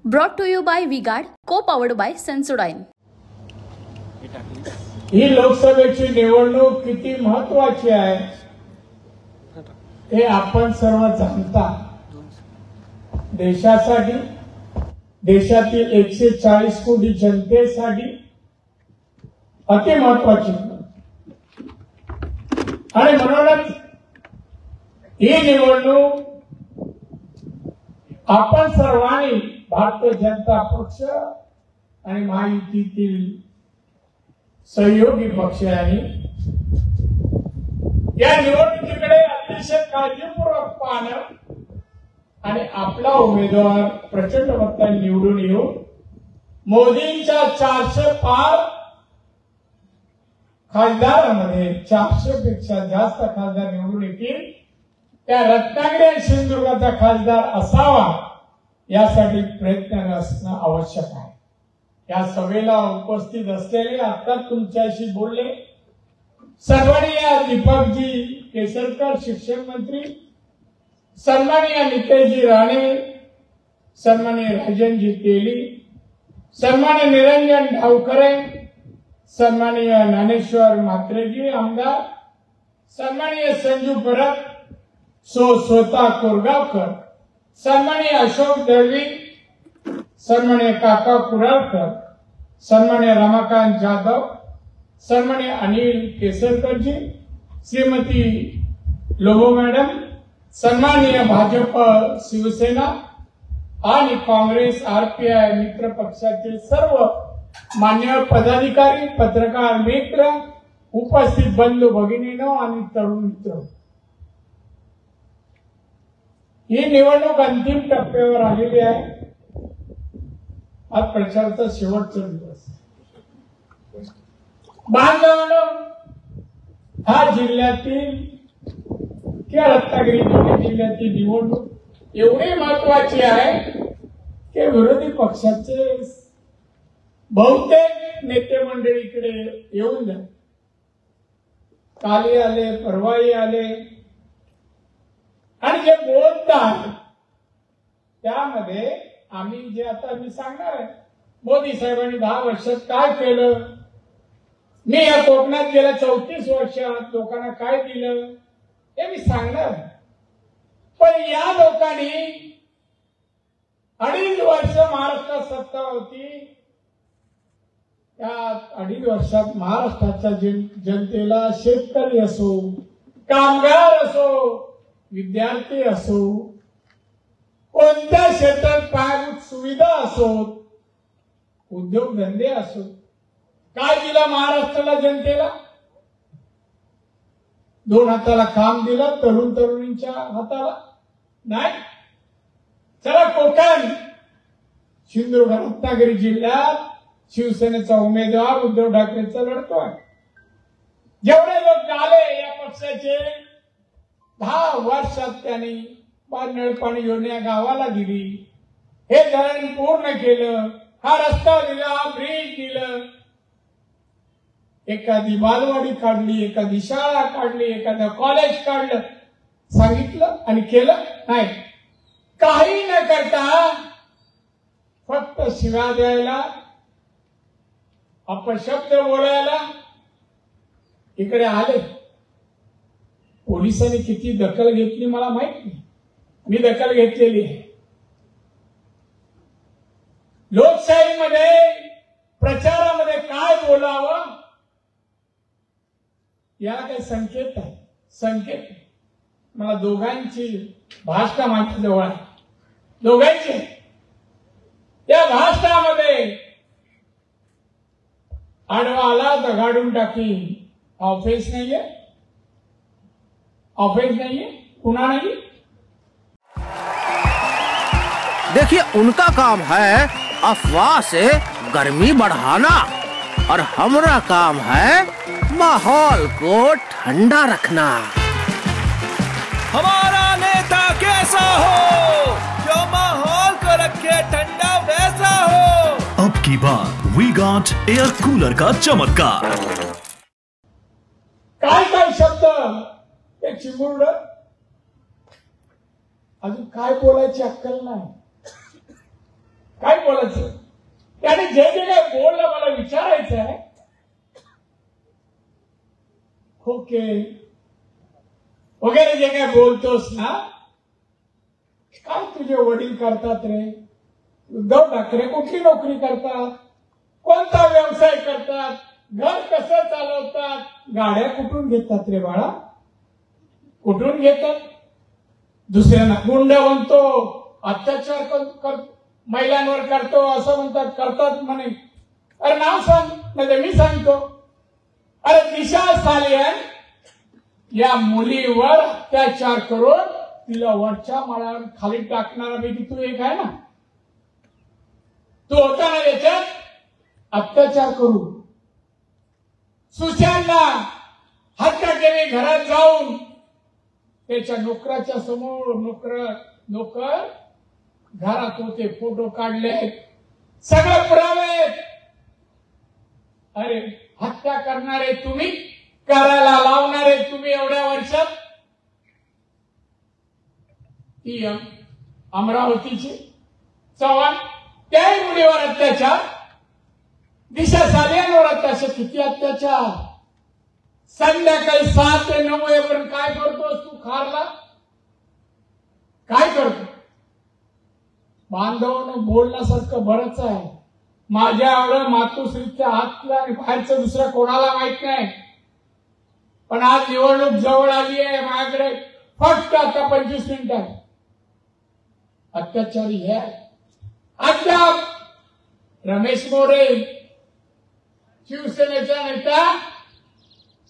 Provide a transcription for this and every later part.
Brought to you by V-Guard, co-powered by Sensodyne. ही लोकसभेची निवडणूक किती महत्त्वाची आहे हे आपण सर्व जाणता। देशासाठी, देशातील 140 कोटी जनतेसाठी अति महत्त्वाची आणि म्हणूनच ही निवडणूक आपण सर्वांनी भारतीय जनता पक्ष आणि महायुतीतील सहयोगी पक्ष यांनी या निवडणुकीकडे अतिशय काळजीपूर्वक पाहणं आणि आपला उमेदवार प्रचंड मतांनी निवडून येऊन मोदींच्या 400 पार खासदारांमध्ये 400 पेक्षा जास्त खासदार निवडून येतील, त्या रत्नागिरी आणि सिंधुदुर्गाचा खासदार असावा यासाठी प्रयत्न असणं आवश्यक आहे। या सभेला उपस्थित असलेले आता तुमच्याशी बोलले सन्माननीय दीपकजी केसरकर शिक्षण मंत्री, सन्माननीय नितेशजी राणे, सन्माननीय राजनजी तेली, सन्माननीय निरंजन डावकरे, सन्माननीय ज्ञानेश्वर म्हात्रेजी आमदार, सन्माननीय संजू परब, स्वतः कोरगावकर, सन्माननीय अशोक दळवी, सन्माननीय काका कुराळकर, सन्माननीय रमाकांत जाधव, सन्माननीय अनिल केसरकरजी, श्रीमती लोबो मॅडम, सन्माननीय भाजप शिवसेना आणि काँग्रेस आरपीआय मित्र पक्षाचे सर्व मान्य पदाधिकारी, पत्रकार मित्र, उपस्थित बंधू भगिनींनो आणि तरुण मित्र, ही निवडणूक अंतिम टप्प्यावर आलेली आहे। आज प्रचाराचा शेवटचा दिवस। बांधवांनो, हा जिल्ह्यातील किंवा रत्नागिरी जिल्ह्यातील निवडणूक एवढी महत्वाची आहे की विरोधी पक्षाचे बहुतेक नेते मंडळीकडे येऊन जा, काली आले, परवाई आले आणि जे बोलतात त्यामध्ये आम्ही जे आता मी सांगणार आहे, मोदी साहेबांनी 10 वर्षात काय केलं, मी या कोकणात गेल्या 34 वर्षात लोकांना काय दिलं हे मी सांगणार। पण या लोकांनी 2.5 वर्ष महाराष्ट्रात सत्ता होती, त्या 2.5 वर्षात महाराष्ट्राच्या जनतेला शेतकरी असो, कामगार असो, विद्यार्थी असो, कोणत्या क्षेत्रात पायाभूत सुविधा असो, उद्योगधंदे असो, काय दिलं महाराष्ट्राला जनतेला? 2 हाताला काम दिलं, तरुण तरुणींच्या हाताला नाही। चला कोकण, सिंधुदुर्ग, रत्नागिरी जिल्ह्यात शिवसेनेचा उमेदवार उद्धव ठाकरेंचा लढतोय। जेवढे लोक आले या पक्षाचे 10 वर्षात त्यांनी नळ पाणी योजना गावाला दिली, हे धरण पूर्ण केलं, हा रस्ता दिला, हा ब्रिज दिलं, एखादी बालवाडी काढली, एखादी शाळा काढली, एखादं कॉलेज काढलं, सांगितलं आणि केलं नाही। काही न करता फक्त शिव्या द्यायला, अपशब्द बोलायला इकडे आले। पोलिसांनी किती दखल घेतली मला माहित नाही, मी दखल घेतलेली आहे। लोकशाहीमध्ये प्रचारामध्ये काय बोलावं या काही संकेत आहे, संकेत मला दोघांची भाषा माझ्या जवळ आहे, दोघांची। त्या भाषणामध्ये आडवा आला तर गाडून टाकी, ऑफिस नाहीये, ऑफिस नाहीये, पुन्हा नाही। देखिए, उनका काम है अफवाह से गर्मी बढ़ाना और हमारा काम है माहौल को ठंडा रखना। हमारा नेता कैसा हो, जो माहौल को रखे ठंडा वैसा हो। अब की बात वी-गार्ड एयर कूलर का चमत्कार। काय काय शब्द ते चिमुरड, अजून काय बोलायची अक्कल नाही, काय बरोबरच आहे. त्याने जे जे काय बोललं मला विचारायचं आहे. ओके वगैरे जे काय बोलतोस ना, काय तुझे वडील करतात रे? उद्धव ठाकरे कुठली नोकरी करतात? कोणता व्यवसाय करतात? घर कसं चालवतात? गाड्या कुठून घेतात रे बाळा? कुठून घेतात? दुसऱ्यांना गुंड म्हणतो, अत्याचार महिलांवर करतो असं म्हणतात, करतात म्हणे. अरे नाव सांग, म्हणजे मी सांगतो. अरे दिशा सालियन या मुलीवर अत्याचार करून तिला वरच्या माळावर खाली टाकणारा पैकी तू एक आहे ना. तू होता ना याच्यात अत्याचार करू. सुशांतला हत्या केली घरात जाऊन, त्याच्या नोकराच्या समोर नोकर घरात होते, फोटो काढले, सगळे पुरावे आहेत. अरे हत्या करणारे तुम्ही, करायला लावणारे तुम्ही. एवढ्या वर्षात ती अमरावतीची चव्हाण, त्याही मुलीवर अत्याचार. दिशा सालियनवर अत्याचार. किती अत्याचार. संध्याकाळी 7 ते 9 वाजेपर्यंत काय करतोस तू? खारला काय करतो? बांधवानं बोलण्यासारखं बरंच आहे. माझ्या एवढं मातोश्रीच्या हातला आणि बाहेरचं दुसऱ्या कोणाला माहित नाही. पण आज निवडणूक जवळ आली आहे, माझ्याकडे फक्त आता 25 मिनिट आहे. अत्याचारी हे अद्याप रमेश मोरे शिवसेनेचा नेता,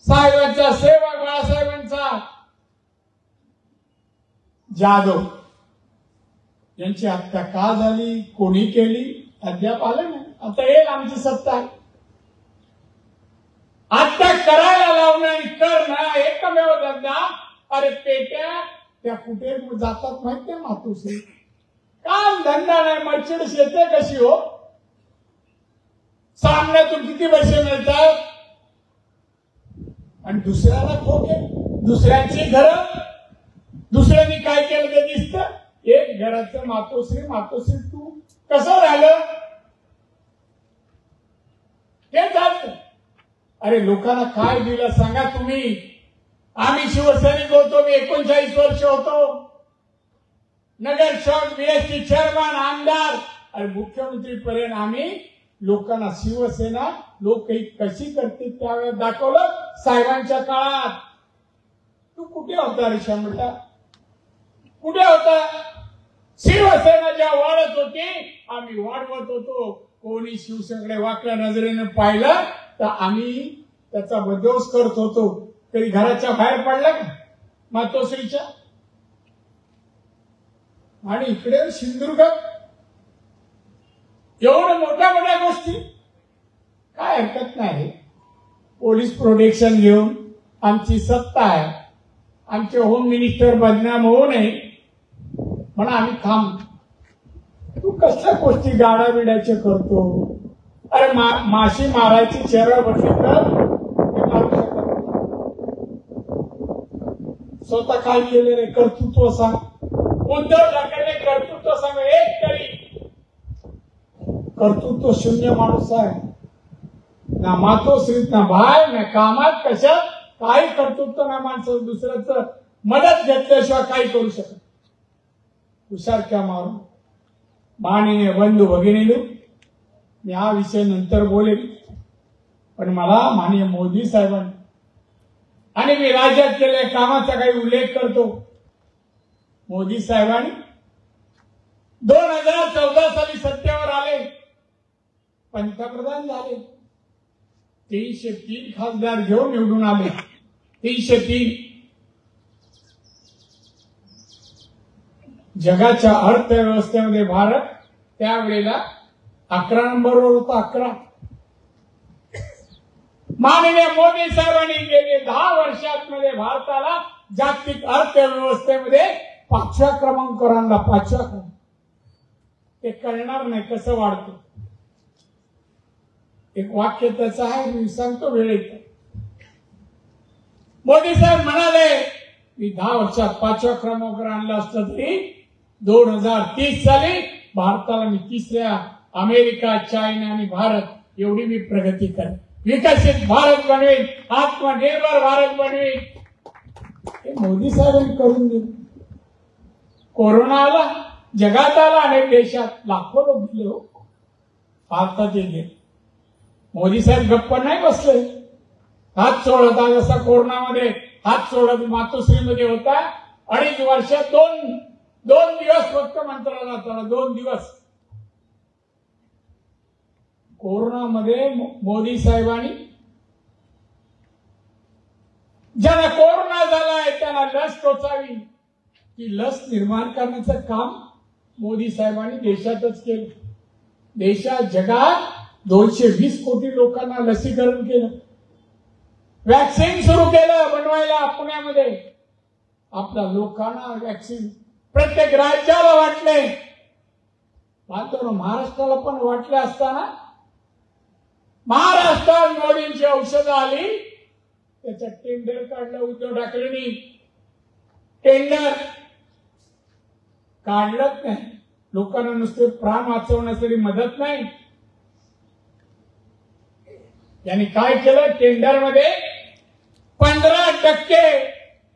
साहेबांचा सेवक बाळासाहेबांचा, जाधव यांची हत्या का झाली, कोणी केली अद्याप आलं नाही. आता येईल आमची सत्ता आहे. हत्या करायला लावणं आणि करणं एकमेव धंदा. अरे पेट्या त्या कुठे जातात माहितीये मातोश्री? काम धंदा नाही, मर्चिडीज येते कशी हो? सामन्यातून किती पैसे मिळतात? आणि दुसऱ्याला ठोके, दुसऱ्यांची घरं, दुसऱ्यांनी काय केलं ते दिसतं. एक घराचं मातोश्री तू कसं राहिलं हे चालतं. अरे लोकांना काय दिलं सांगा तुम्ही? आम्ही शिवसैनिक होतो, मी 39 वर्ष होतो, नगरसेवक, बीएसटी चेअरमन, आमदार आणि मुख्यमंत्री पर्यंत आम्ही लोकांना शिवसेना लोक कशी करते त्यावेळेस दाखवलं. साहेबांच्या काळात तू कुठे होता रे शंभटा? कुठे होता? शिवसेना ज्या वाढत होती आम्ही वाढवत होतो. कोणी शिवसेनेकडे वाकड्या नजरेने पाहिलं तर आम्ही त्याचा बंदोबस्त करत होतो. कधी घराच्या बाहेर पडला का मातोश्रीच्या? आणि इकडे सिंधुदुर्ग एवढं मोठ्या गोष्टी काय हरकत नाही. पोलीस प्रोटेक्शन घेऊन आमची सत्ता आहे. आमचे होम मिनिस्टर बदनाम होऊ नये म्हणून आम्ही थांब. तू कसल्या गोष्टी गाड्या बिड्याचे करतो? अरे माशी मारायची चेहऱ्यावर बसली तर ते मारू शकत नाही. स्वतः काय केले रे? कर्तृत्व सांग. उद्धव ठाकरे कर्तृत्व सांग एक तरी. कर्तृत्व शून्य माणूस आहे. ना मातोश्रीत, ना बाहेर, ना कामात, कशात काही कर्तृत्व ना. माणसं दुसऱ्याचं मदत घेतल्याशिवाय काही करू शकत. हुशार क्या मारू. माननीय बंधू भगिनींनो, मी हा विषय नंतर बोलेल, पण मला माननीय मोदी साहेबांनी आणि मी राज्यात केलेल्या कामाचा काही उल्लेख करतो. मोदी साहेबांनी 2014 साली सत्तेवर आले, पंतप्रधान झाले, 303 खासदार घेऊन निवडून आले. 303. जगाच्या अर्थव्यवस्थेमध्ये भारत त्यावेळेला 11 नंबरवर होता. 11. माननीय मोदी साहेबांनी गेले 10 वर्षांमध्ये भारताला जागतिक अर्थव्यवस्थेमध्ये 5व्या क्रमांकावर आणला. 5व्या क्रमांक. ते कळणार नाही कसं वाढतं. एक वाक्य त्याचं आहे, मी सांगतो वेळेत. मोदी साहेब म्हणाले मी 10 वर्षात 5व्या क्रमांकावर आणलं असतं तरी 2030 साली भारताला मी 3ऱ्या अमेरिका, चायना आणि भारत एवढी मी प्रगती करेन, विकसित भारत बनवेन, आत्मनिर्भर भारत बनवेन. हे मोदी साहेबांनी करून दिलं. कोरोना आला, जगात आला, अनेक देशात लाखो लोक गेले हो, भारतात गेले. मोदी साहेब गप्प नाही बसले, हात सोडत. आज असा कोरोनामध्ये हात सोडत मातोश्रीमध्ये होता. 2.5 वर्षात दोन दिवस फक्त मंत्रालयात आला, 2 दिवस. कोरोनामध्ये मोदी साहेबांनी ज्यांना कोरोना झालाय त्यांना लस टोचावी, ती लस निर्माण करण्याचं काम मोदी साहेबांनी देशातच केलं. देशात, जगात 220 कोटी लोकांना लसीकरण केलं. वॅक्सिन सुरू केलं बनवायला पुण्यामध्ये. आपल्या लोकांना वॅक्सिन प्रत्येक राज्याला वाटले. महाराष्ट्राला पण वाटले असताना महाराष्ट्रात मोदींची औषधं आली, त्याचं टेंडर काढलं उद्धव ठाकरेंनी. टेंडर काढलंच नाही. लोकांना नुसते प्राण वाचवण्यासाठी मदत नाही. यांनी काय केलं, टेंडरमध्ये 15%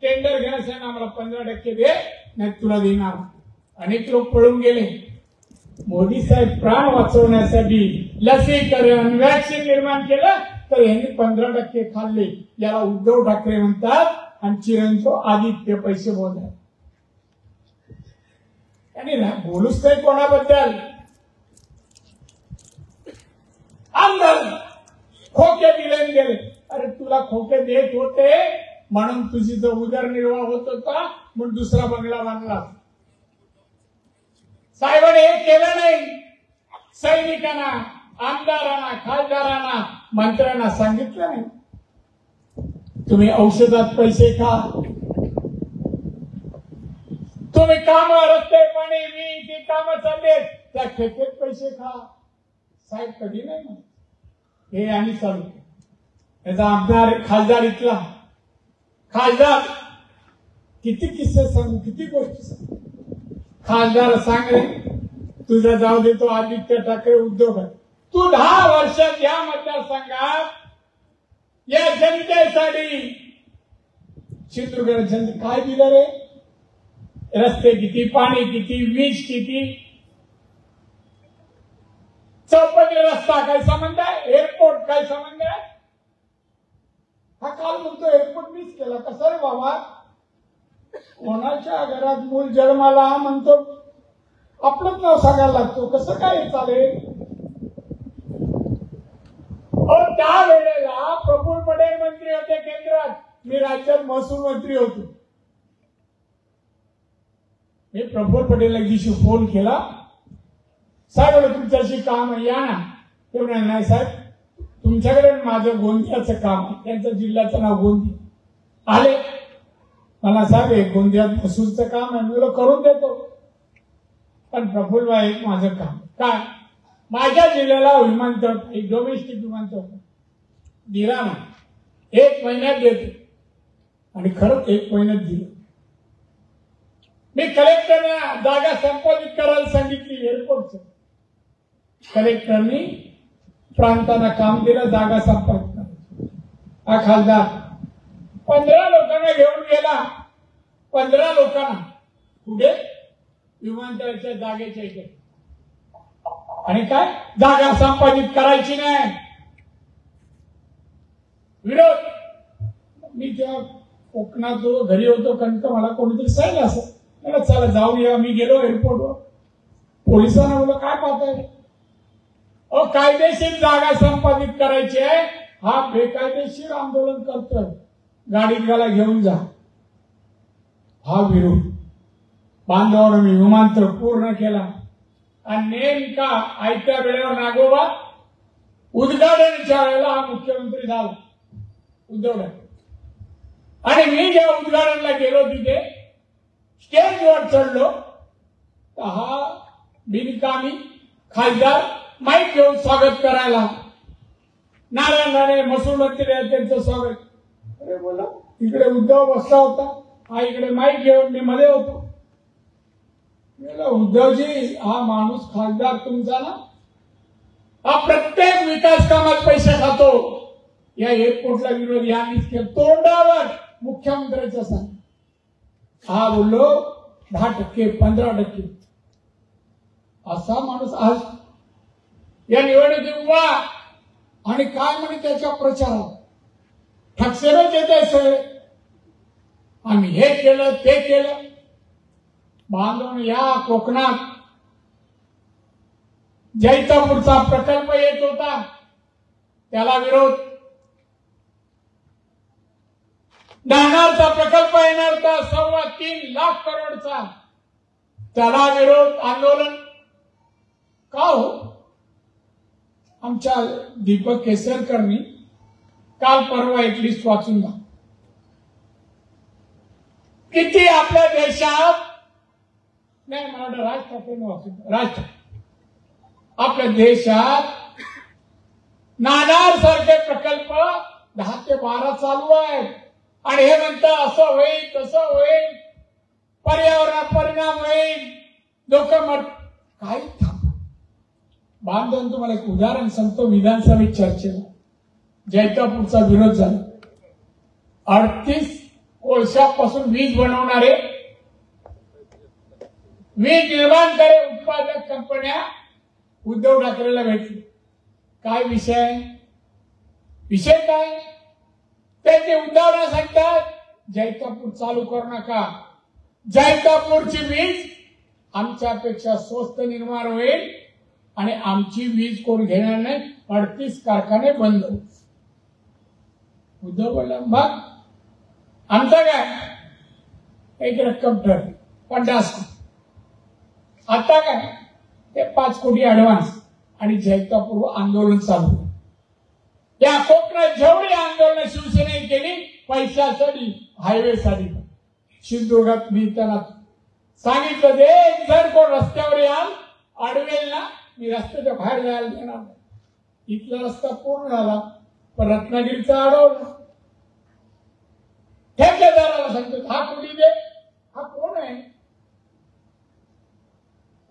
टेंडर घेण्यासाठी आम्हाला 15% दे, नाही तुला देणार. अनेक लोक पळून गेले. मोदी साहेब प्राण वाचवण्यासाठी लसीकरण, वॅक्सिन निर्माण केलं, तर यांनी 15% खाल्ले. याला उद्धव ठाकरे म्हणतात. आणि चिरंजीव आदित्य पैसे बोलतात. यांनी ना बोलूच नाही कोणाबद्दल. आमदार खोके दिले गेले. अरे तुला खोके देत होते म्हणून तुझी जो उदरनिर्वाह होत होता, म्हणून दुसरा बंगला बांधला. साहेबांनी हे केलं नाही. सैनिकांना, आमदारांना, खासदारांना, मंत्र्यांना सांगितलं नाही, तुम्ही औषधात पैसे खा, तुम्ही काम, रस्ते, पाणी, वीज, ती कामं चालले त्या ठेकेत पैसे खा. साहेब कधी नाही म्हणत. हे आणि चालू. याचा आमदार, खासदार इथला खासदार किती किस्से सांगू, किती गोष्टी सांगू. खासदार सांग रे, तुझा जाऊ देतो आदित्य ठाकरे, उद्धव ठाकरे. तू 10 वर्षात या मतदारसंघात या जनतेसाठी सिंधुदुर्ग जनते काय दिलं रे? रस्ते किती, पाणी किती, वीज किती, चौपदरी रस्ता काय संबंध आहे, एअरपोर्ट काय संबंध आहे? हा काल म्हणतो एअरपोर्ट मीच केला. कसं रे बाबा? कोणाच्या घरात मूल जन्माला म्हणतो आपलंच नाव सांगायला लागतो. कसं काय चालेल? त्या वेळेला प्रफुल्ल पटेल मंत्री होते केंद्रात, मी राज्यात महसूल मंत्री होतो. मी प्रफुल्ल पटेलला दिवशी फोन केला, साहेब तुमच्याशी काम आहे या ना. ते म्हणाले नाही साहेब, तुमच्याकडे माझं गोंदियाचं काम आहे. त्यांचं जिल्ह्याचं नाव गोंदिया. आले मला, साहेब एक गोंदियात महसूलचं काम आहे. मी करून देतो, पण प्रफुल्ल भाई माझं काम काय, माझ्या जिल्ह्याला विमानतळ, एक डोमेस्टिक विमानतळ दिला ना, 1 महिन्यात देतो. आणि खरंच 1 महिन्यात दिलं. मी कलेक्टरने जागा संपादित करायला सांगितली एअरपोर्टचं. कलेक्टरनी प्रांतांना काम दिलं जागा संपादित करायची. हा खासदार 15 लोकांना घेऊन गेला. 15 लोकांना पुढे विमानतळाच्या जागेच्या इथे. आणि काय, जागा संपादित करायची नाही, विरोध. मी जेव्हा कोकणात जो घरी होतो कणक, मला कोणीतरी सांगितलं असं, मला चला जाऊन या. मी गेलो एअरपोर्टवर, पोलिसांना बोललो काय पाहताय? कायदेशीर जागा संपादित करायची आहे, हा बेकायदेशीर आंदोलन करतोय, गाडीत गाला घेऊन जा. हा विरोध. बांधवावर मी विमानतळ पूर्ण केला. आणि नेमका आयत्या वेळेवर नागोबा उद्घाटनाच्या वेळेला हा मुख्यमंत्री झाला, उद्धव ठाकरे. आणि मी जेव्हा उद्घाटनाला गेलो तिथे स्टेजवर चढलो, तर हा बिनकामी खासदार माईक घेऊन स्वागत करायला. नारायण राणे महसूल मंत्री आहेत, त्यांचं स्वागत. अरे बोला, इकडे उद्धव बसला होता, हा इकडे माईक घेऊन, मी मध्ये होतो. उद्धवजी, हा माणूस खासदार तुमचा ना, हा प्रत्येक विकास कामात पैसे खातो. या एअरपोर्टला विरोध यांनीच केला तोंडावर मुख्यमंत्र्यांच्या सांग. हा बोललो 10%, 15%. असा माणूस आज या निवडणुकीत उभा आणि काय म्हणे त्याच्या प्रचारात ठकसेरच येत आहे सगळे. आम्ही हे केलं ते केलं. बांधून या कोकणात जैतापूरचा प्रकल्प येत होता त्याला विरोध. नाणारचा प्रकल्प येणार होता 3.25 लाख करोडचा त्याला विरोध आंदोलन. का हो? आमच्या दीपक केसरकरनी काल परवा एक लिस्ट वाचून द्या. किती आपल्या देशात नाही मला राज ठाकरेंनी वाचून राज ठाकरे आपल्या देशात नाणार सारखे प्रकल्प 10 ते 12 चालू आहेत. आणि हे म्हणतात असं होईल तसं होईल पर्यावरणावर परिणाम होईल लोक मर काही थांबा. बांधून तुम्हाला एक उदाहरण सांगतो. विधानसभेत चर्चेला जैतापूरचा विरोध झाला. 38 कोळशापासून वीज बनवणारे वीज निर्माण करे उत्पादक कंपन्या उद्धव ठाकरेला भेटली. काय विषय? विषय काय? त्याची उदाहरणं सांगतात. जैतापूर चालू करू नका. जैतापूरची वीज आमच्यापेक्षा स्वस्त निर्माण होईल आणि आमची वीज कोण घेणार नाही. 38 कारखाने बंद होईल. उद्धव बोलला मग आमचं काय? एक रक्कम ठरली 50 कोटी. आता काय? ते 5 कोटी ऍडव्हान्स आणि जैतापूर आंदोलन चालू. या कोकणात जेवढी आंदोलन शिवसेनेने केली पैशासाठी हायवेसाठी सिंधुदुर्गात मी त्यांना सांगितलं ते जर कोण रस्त्यावर याल अडवेल ना मी रस्त्याच्या बाहेर जायला देणार नाही. इथला रस्ता पूर्ण झाला पण रत्नागिरीचा अडवला. ठेकेदाराला सांगतो 10 कोटी दे. हा कोण आहे?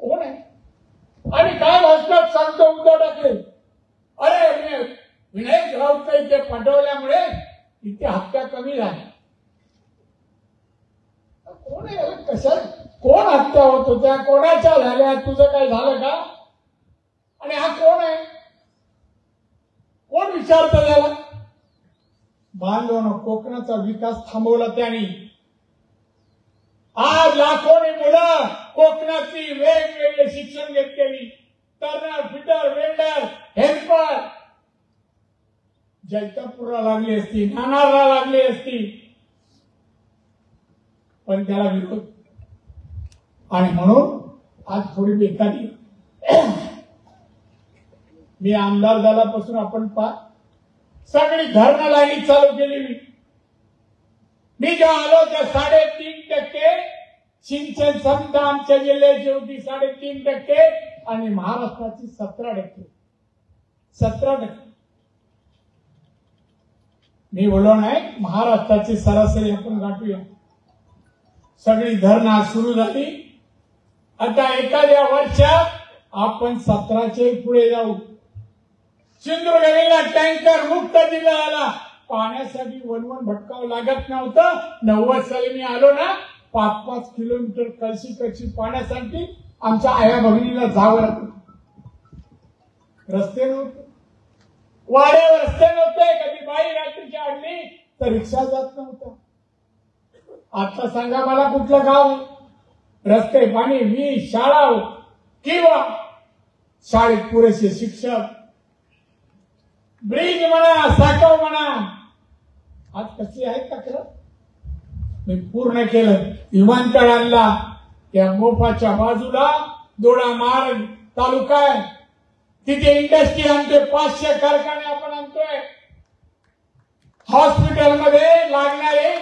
कोण आहे? आणि काय भाषणात सांगतो उद्धव ठाकरे अरे विनायक राऊत इथे पाठवल्यामुळे इथे हत्या कमी झाल्या. कोण आहे? कशा कोण हत्या होत होत्या? कोणाच्या झाल्या? तुझं काय झालं का? आणि हा कोण आहे? कोण विचारतं त्याला? बांधवांनो कोकणाचा विकास थांबवला त्यांनी. आज लाखोनी मुलं कोकणाची वेगवेगळे शिक्षण घेतलेली टर्नर फिटर वेल्डर हेल्पर जैतापूरला लागली असती नाणारला लागली असती पण त्याला विरोध. आणि म्हणून आज थोडी बेकारी. मी आमदार झाल्यापासून आपण सगळी धरणं लाईनी चालू केली. मी जेव्हा आलो त्या 3.5% सिंचन क्षमता आमच्या जिल्ह्याची होती 3.5% आणि महाराष्ट्राची 17%. 17%. मी बोललो नाही महाराष्ट्राची सरासरी आपण गाठूया. सगळी धरणं सुरू झाली. आता एखाद्या वर्षात आपण 17चे पुढे जाऊ. सिंधुदुर्गला टँकर मुक्त दिला झाला. पाण्यासाठी वनवन भटकावं लागत नव्हतं. 90 साली मी आलो ना 5-5 किलोमीटर कळशी पाण्यासाठी आमच्या आया भगिनीला जावं लागतं. रस्ते नव्हते. वाड्यावर रस्ते नव्हते. कधी बाई रात्रीची आणली तर रिक्षा जात नव्हता. आता सांगा मला कुठलं गाव रस्ते पाणी वीज शाळा किंवा शाळेत पुरेसे शिक्षक ब्रिज म्हणा साठव म्हणा आज कशी आहे तक्रार. मी पूर्ण केलं. विमानतळ आणला. त्या मोफाच्या बाजूला दोडा मार्ग तालुका आहे तिथे इंडस्ट्री आणतोय. 500 कारखाने आपण आणतोय. हॉस्पिटलमध्ये लागणारे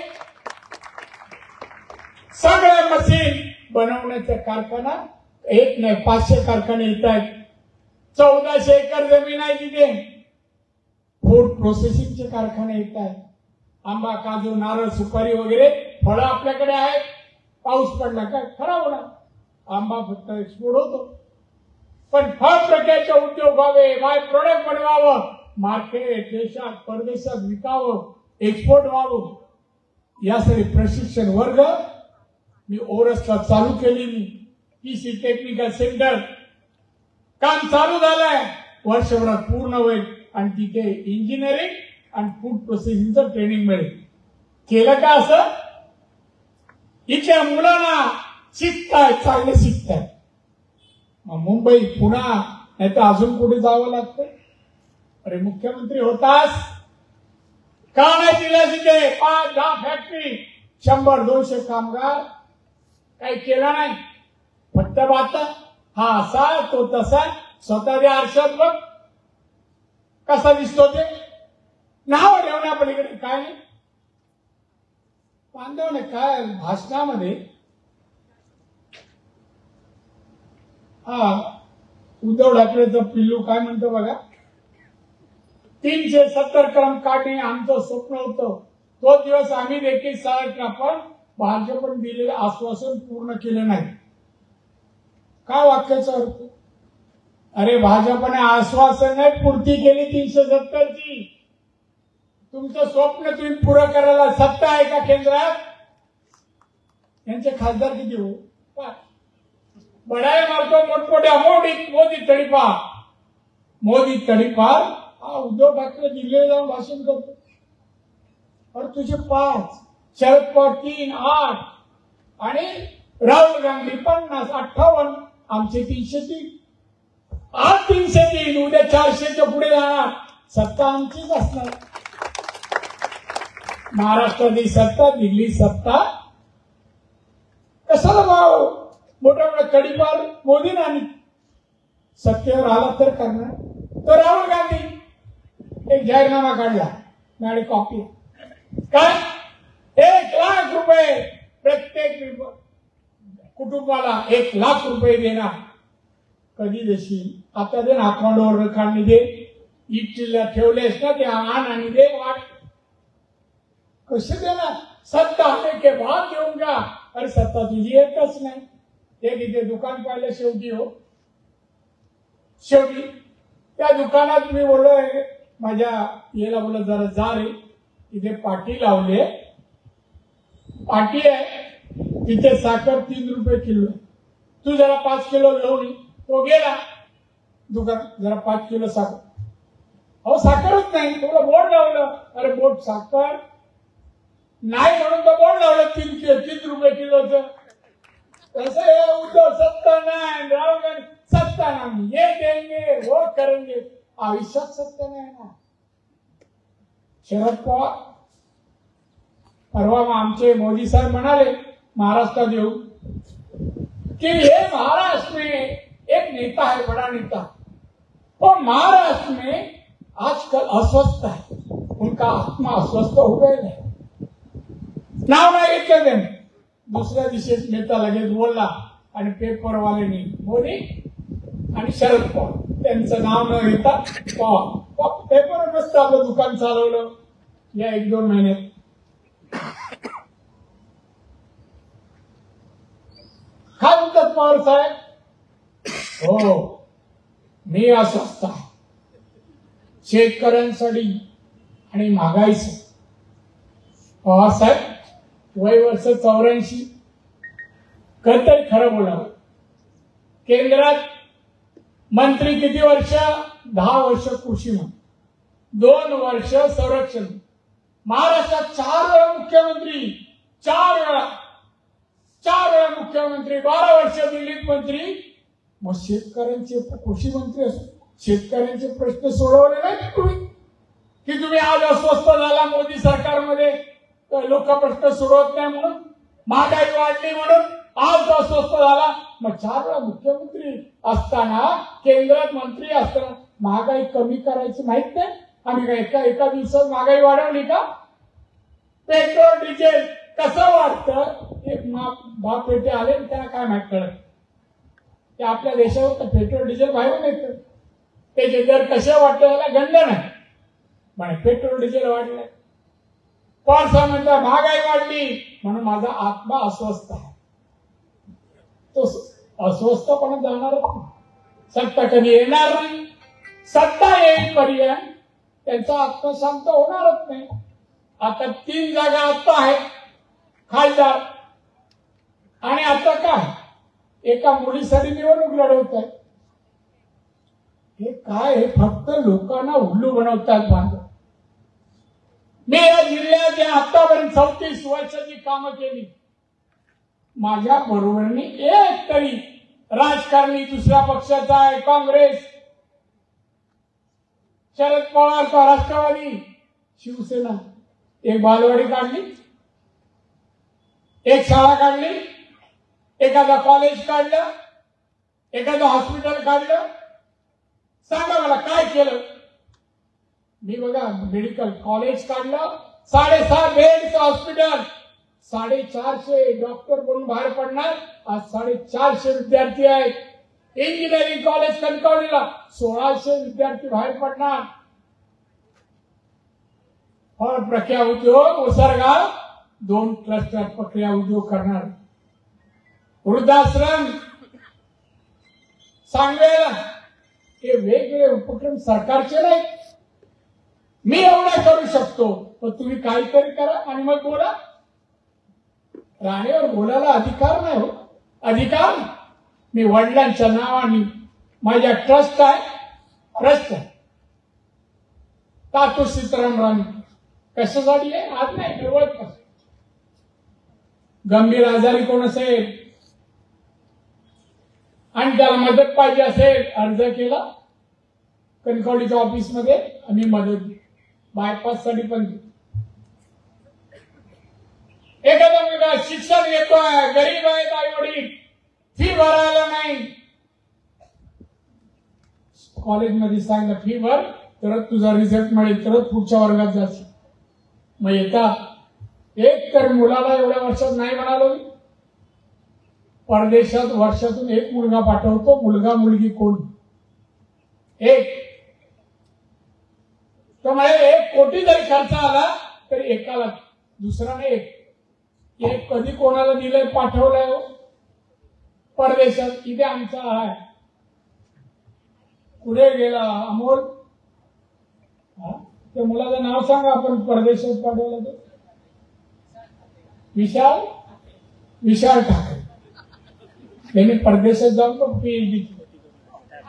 सगळे मशीन बनवण्याचे कारखाना एक नाही 500 कारखाने येत आहेत. 1400 एकर जमीन आहे तिथे. फूड प्रोसेसिंगचे कारखाने येत आहेत. आंबा काजू नारळ सुपारी वगैरे फळं आपल्याकडे आहेत. पाऊस पडला काय खराब होणार. आंबा फक्त एक्सपोर्ट होतो. पण फळ प्रकारचे उद्योग व्हावे, बाय प्रोडक्ट बनवावं, मार्केट देशात परदेशात विकावं, एक्सपोर्ट व्हावं, यासाठी प्रशिक्षण वर्ग मी ओरसला चालू केली. मी पीसी टेक्निकल सेंटर काम चालू झालंय, वर्षभरात पूर्ण होईल आणि तिथे इंजिनिअरिंग आणि फूड प्रोसेसिंगचं ट्रेनिंग मिळेल. केलं का असं? इथल्या मुलांना शिकताय, चांगलं शिकताय. मुंबई पुणा नाही तर अजून कुठे जावं लागतं? अरे मुख्यमंत्री होतास का नाही दिल्या तिथे 5-10 फॅक्टरी, 100-200 कामगार, काही केलं नाही. फक्त बात हा असा तो तसा, स्वतःच्या आरशात बघ कसा दिसतो ते. नाव ठेवण्या पलीकडे काय नाही. बांधवने काय भाषणामध्ये उद्धव ठाकरेचं पिल्लू काय म्हणतो बघा, 370 क्रम काढणे आमचं स्वप्न होतं. तो दिवस आम्ही देखील साजरा, पण भाजपने दिलेलं आश्वासन पूर्ण केलं नाही. काय वाक्याचा अर्थ? अरे भाजपने आश्वासन नाही पूर्ती केली 370ची. तुमचं स्वप्न तुम्ही पुरं करायला सत्ता आहे का केंद्रात? यांचे खासदार किती हो? बडाय मारतो मोठमोठ्या मोदी तडीपार हा उद्धव ठाकरे दिल्लीला जाऊन भाषण करतो. और तुझे 5, शरद पवार 3, 8 आणि राहुल गांधी 50, 58, आमचे 303. आज 303, उद्या 400च्या पुढे जाणार. सत्ता आमचीच असणार. महाराष्ट्रातली सत्ता, दिल्ली सत्ता. कशाला भाव मोठा मोठा तडीपार मोदी आणि सत्तेवर आला तर करणार. तर राहुल गांधी एक जाहीरनामा काढला, मॅडम कॉपी. काय 1 लाख रुपये प्रत्येक कुटुंबाला 1 लाख रुपये देणार. कधी देशील? आता दे ना, अकाउंटवर रखांनी दे. इटलीला ठेवलेस ना ते आण आणि दे वाट. कसे देणार? सत्ता आने के बाद देऊंगा. अरे सत्ता तुझी येतच नाही. एक इथे दुकान पाहिलं शेवटी त्या दुकानात मी बोललोय माझ्या याला बोललो जरा जा रे, इथे पाटी लावले, पाटी आहे तिथे साखर 3 रुपये किलो आहे, तू जरा 5 किलो घेऊन ये. तो गेला दुकान, जरा 5 किलो साखर. अहो साखरच नाही. तुला बोर्ड लावलं, अरे बोर्ड साखर नाही म्हणून तो बोर्ड लावलं 3 रुपये किलोचं. तसं हे उद्धव सत्ता नाही, राहुल गांधी सत्ता नाही, ये देंगे वो करेंगे. आयुष्यात सत्ता नाही ना. शरद पवार परवा आमचे मोदी साहेब म्हणाले महाराष्ट्रात येऊ कि ये महाराष्ट्र में एक नेता है, बड़ा नेता, वो महाराष्ट्र में आजकल अस्वस्थ है, उनका आत्मा अस्वस्थ हो गए है. नाव नाही घेतलं त्यांनी. दुसऱ्या दिवशी नेता लगेच बोलला आणि पेपरवाल्यांनी मोदी आणि शरद पवार त्यांचं नाव न घेता पवार पेपर मस्त आपलं दुकान चालवलं या 1-2 महिन्यात. काय म्हणतात पवार साहेब? हो मी अस्वस्थ आहे शेतकऱ्यांसाठी आणि महागाईसाठी. पवार साहेब वय वर्ष 84, कधीतरी खरं बोलावं. केंद्रात मंत्री किती वर्ष? 10 वर्ष कृषी मंत्री, 2 वर्ष संरक्षण. महाराष्ट्रात 4 वेळा मुख्यमंत्री, 4 वेळा मुख्यमंत्री, 12 वर्ष दिल्लीत मंत्री. मग शेतकऱ्यांचे कृषी मंत्री असो, शेतकऱ्यांचे प्रश्न सोडवले नाही तुम्ही? की तुम्ही आज अस्वस्थ झाला मोदी सरकारमध्ये, लोक प्रश्न सोडवत नाही म्हणून, महागाई वाढली म्हणून आज अस्वस्थ झाला. मग 4 वेळा मुख्यमंत्री असताना, केंद्रात मंत्री असताना महागाई कमी करायची माहित नाही? आम्ही काय एका दिवसात महागाई वाढवली का? पेट्रोल डिझेल कसं वाढतं? एक भाव पेटे आले त्यांना काय माहित कळत? ते आपल्या देशावर तर पेट्रोल डिझेल बाहेरून येतं, त्याचे दर कसे वाटतं याला गंध नाही. म्हणे पेट्रोल डिझेल वाढलंय. पवार म्हणता महागाई वाढली म्हणून माझा आत्मा अस्वस्थ आहे. तो अस्वस्थपणा जाणारच नाही. सत्ता कधी येणार नाही, सत्ता येईपर्यंत त्यांचा आत्मशांत होणारच नाही. आता 3 जागा आता आहेत खासदार, आणि आता काय एका मुलीसाठी निवडणूक लढवत आहे. हे काय, हे फक्त लोकांना उल्लू बनवतात बांधव. मी या जिल्ह्यात आतापर्यंत 34 वर्षाची कामं केली. माझ्या बरोबरीने एक तरी राजकारणी दुसऱ्या पक्षाचा आहे, काँग्रेस, शरद पवार का राष्ट्रवादी, शिवसेना, एक बालवाडी काढली, एक शाळा काढली, एखादा कॉलेज काढलं, एखादं हॉस्पिटल काढलं. सांगा मला काय केलं मी? बघा, मेडिकल कॉलेज काढलं, 6.5 बेडचं हॉस्पिटल, 450 डॉक्टर बनून बाहेर पडणार. आज 450 विद्यार्थी आहेत. इंजिनिअरिंग कॉलेज कणकवलीला 1600 विद्यार्थी बाहेर पडणार. फळ प्रक्रिया उद्योग उसरगाव 2 क्लस्टर प्रक्रिया उद्योग करणार. वृद्धाश्रम सांगवेला, हे वेगवेगळे उपक्रम सरकारचे नाही. मी एवढं करू शकतो, पण तुम्ही काहीतरी करा आणि मग बोला. राणेवर बोलायला अधिकार नाही हो, अधिकार. मी वडिलांच्या नावाने माझ्या ट्रस्ट आहे, तातू सीताराम राणे. कशासाठी आहे आज नाही ठेवत. गंभीर आजारी कोण असेल आणि त्याला मदत पाहिजे असेल, अर्ज केला कणकवलीच्या ऑफिसमध्ये, आम्ही मदत बायपास साठी पण. एखादा मुलगा शिक्षण घेतोय, गरीब आहेत आई वडील, फी भरायला नाही, कॉलेजमध्ये सांगितलं फी भर तरच तुझा रिझल्ट मिळेल, तरच पुढच्या वर्गात जाशील. मग येतात. एक तर मुलाला एवढ्या वर्षात नाही म्हणालो. परदेशात वर्षातून एक मुलगा पाठवतो, मुलगा मुलगी कोण एक. तो म्हणजे 1 कोटी जरी खर्च आला तरी एकाला, दुसऱ्याने एक कधी कोणाला दिलंय पाठवलंय परदेशात. इथे आमचा आहे, पुढे गेला अमोल, त्या मुलाचं नाव सांगा, आपण परदेशात पाठवलं तर. विशाल ठाकरे. त्यांनी परदेशात जाऊन पण PhD केली.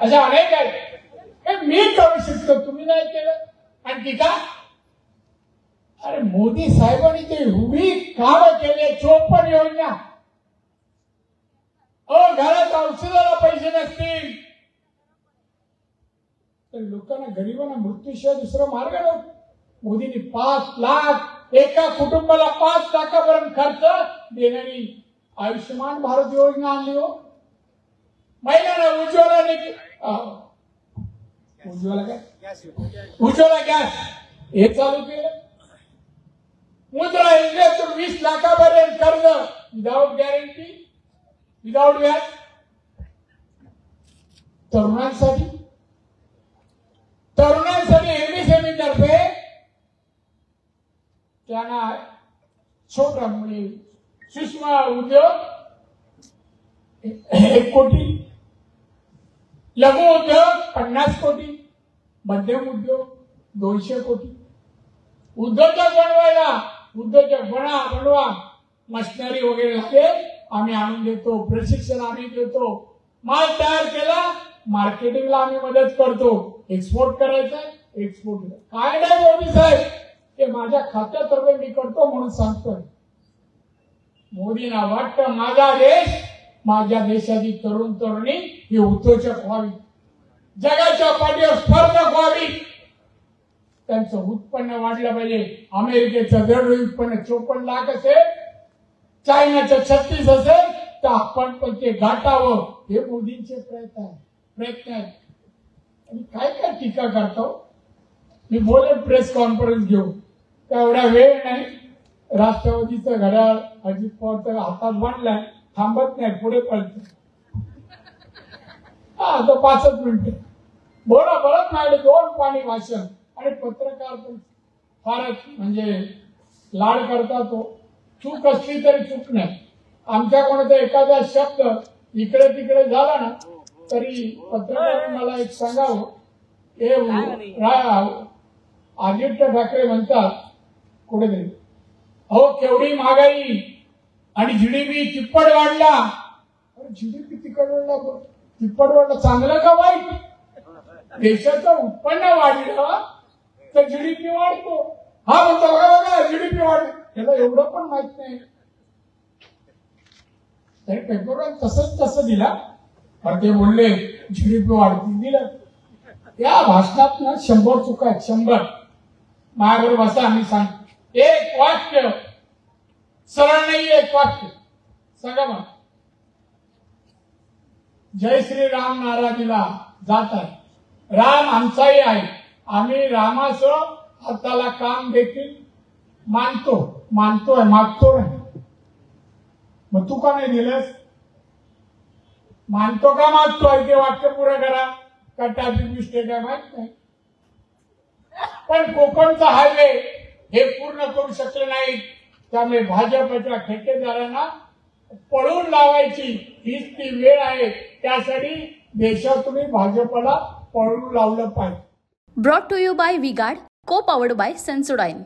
अशा अनेक आहेत. मी करू शकतो, तुम्ही नाही केलं. आणि टीका, अरे मोदी साहेबांनी ते उभी कामं केले, 54 योजना. घरात औषधाला पैसे नसतील तर लोकांना, गरिबांना मृत्यूशिवाय दुसरा मार्ग नव्हता. मोदींनी 5 लाख एका कुटुंबाला 5 लाखापर्यंत खर्च देणारी आयुष्यमान भारत योजना आणली हो. महिलांना उज्ज्वला गॅस हे चालू केलं. मुद्रा योजनेतून 20 लाखापर्यंत कर्ज विदाउट गॅरंटी, विदाउट व्याज. तरुणांसाठी MSME तर्फे त्यांना छोटा म्हणजे सूक्ष्म उद्योग 1 कोटी, लघु उद्योग 50 कोटी, मध्यम उद्योग 200 कोटी. उद्योजक बनवा, मशिनरी वगैरे लागेल आम्ही आणून देतो, प्रशिक्षण आम्ही देतो, माल तयार केला मार्केटिंगला आम्ही मदत करतो. एक्सपोर्ट करायचं, एक्सपोर्ट काय नाही मोदी साहेब, ते माझ्या खात्यातर्फे मी करतो म्हणून सांगतोय. मोदींना वाटतं माझा देश, माझ्या देशाची तरुण तरुणी ही उद्योजक व्हावी, जगाच्या पाठीवर स्पर्धक व्हावी, त्यांचं उत्पन्न वाढलं पाहिजे. अमेरिकेचं दरडोई उत्पन्न 54 लाख असेल, चायनाचं 36 असेल, तर आपण पण ते गाठावं, हे मोदींचे प्रयत्न आहेत. आणि काय काय टीका करतो. मी बोलेन प्रेस कॉन्फरन्स घेऊन, एवढा वेळ नाही. राष्ट्रवादीचं घड्याळ अजित पवारच्या हातात बांधलाय, थांबत नाही, पुढे पळत. आता 5 मिनिटं बोलत नाही, 2 पाणी भाषण. आणि पत्रकार पण फारच म्हणजे लाड करतात. तो चूक असली तरी चूक नाही. आमच्या कोणाचा एखादा शब्द इकडे तिकडे झाला ना तरी पत्रकार मला एक सांगावं, आदित्य ठाकरे म्हणतात कुठेतरी, अहो केवढी महागाई आणि जीडीपी तिप्पट वाढला. जीडीपी तिप्पट वाढला चांगलं का वाईट? देशाचं उत्पन्न वाढलं तर जीडीपी वाढतो. हा म्हणतो बघा जीडीपी वाढली, त्याला एवढं पण माहित नाही. तरी पेपरवर तसं दिला, पण ते बोलले जीडीपी वाढती, दिलं. या भाषणात ना 100 चुका आहेत, 100. माझ्याबरोबर बसा, आम्ही सांगतो. एक वाक्य सरळ नाही, एक वाक्य सांगा मग. जय श्रीराम नारा दिला जात आहे. राम आमचाही आहे, आम्ही रामाचं हाताला काम देखील मानतोय, मागतो नाही. मग तू का नाही दिलंस? मानतो का मागतोय? ते वाक्य पुरं करा. का ट्रॅफिक मिस्टेक आहे माहित नाही. पण कोकणचा हायवे हे पूर्ण करू शकले नाही. त्यामुळे भाजपच्या ठेकेदारांना पळून लावायची हीच ती वेळ आहे. त्यासाठी देशातून भाजपला पळून लावलं पाहिजे. Brought to you bye V-Guard, को पॉवर्ड बाय सेन्सोडाइन.